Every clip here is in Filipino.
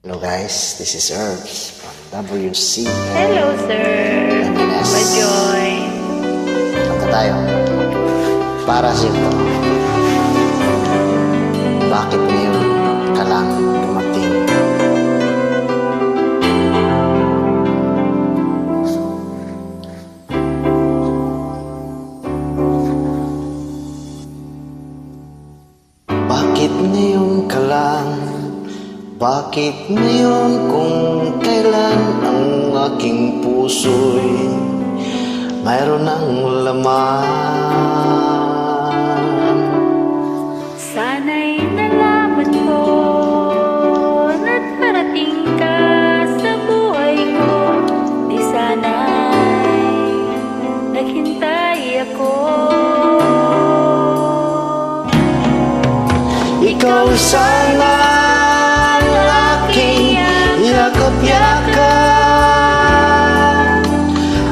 Hello guys, this is Herbs from WC. Hello sir, pa-join. Kanta tayo. Para sa'yo. Bakit ngayon ka lang dumating? Bakit ngayon ka lang? Bakit ngayon kung kailan ang aking puso'y mayroon ng laman? Sana'y nalaman ko na't parating ka sa buhay ko. Di sana'y naghintay ako. Ikaw sana yakap-yakap,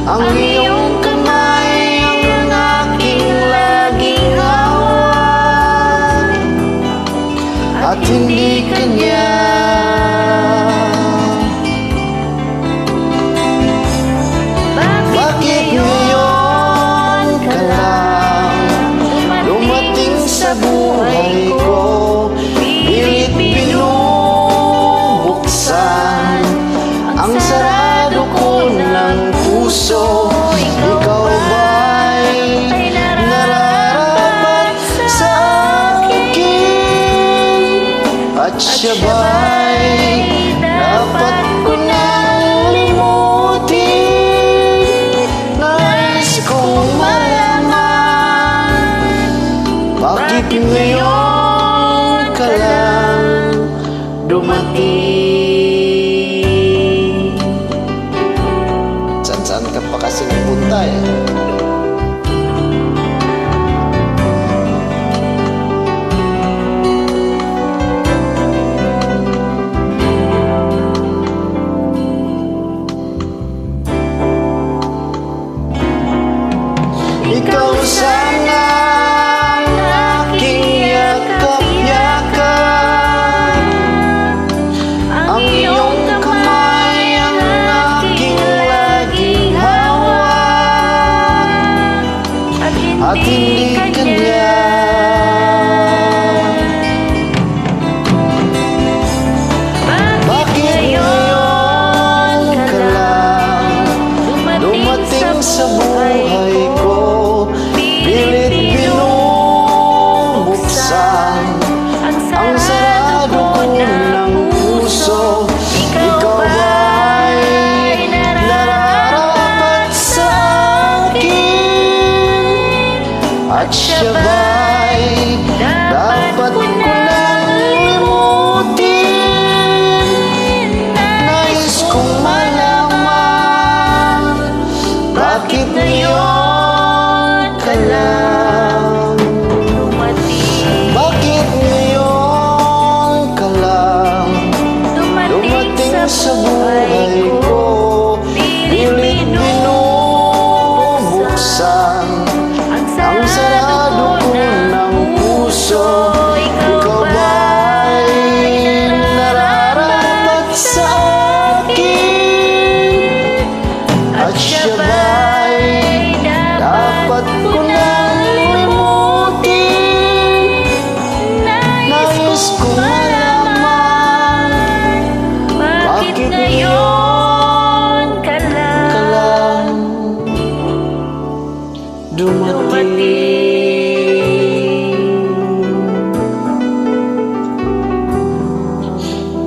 ang iyong kamay ang aking laging hawak, at hindi kanya. Bakit ngayon ka lang dumating sa buhay ko? Pilit binubuksan ang sarado ko ng puso. Ikaw ba'y nararapat sa akin? At siya ba'y dapat ko nang limutin? Nais kong malaman, bakit ngayon ka lang dumating? Saan ka pa kasi nagpunta eh? Ikaw sana ang aking yakap-yakap, ang iyong kamay ang aking laging hawak, at hindi kanya. Bakit ngayon ka lang dumating sa buhay ko? Pilit binubuksan ang sarado ko ng puso. Ikaw ba'y nararapat sa akin? At siya ba'y dapat ko nang limutin? Nais kong malaman, bakit ngayon ka lang dumating? Bakit ngayon ka lang dumating sa buhay ko? Pilit binubuksan ang sarado ko ng puso. Ikaw ba'y nararapat sa akin? At siya ba'y dapat ko nang limutin? Nais kong malaman, bakit ngayon ka ka lang lang dumating?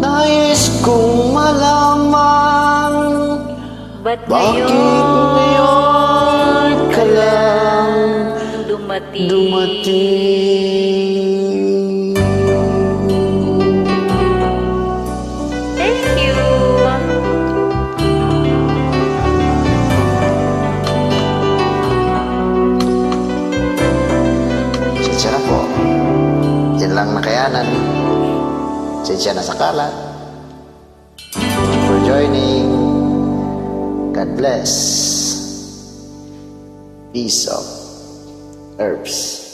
Nais kong malaman, Ba't bakit ngayon ngayon ka lang dumating? dumating? Thank you. Sensya na po. Yan lang nakayanan. Sensya na sa kalat. Thank you for joining. God bless. Peace of Herbs.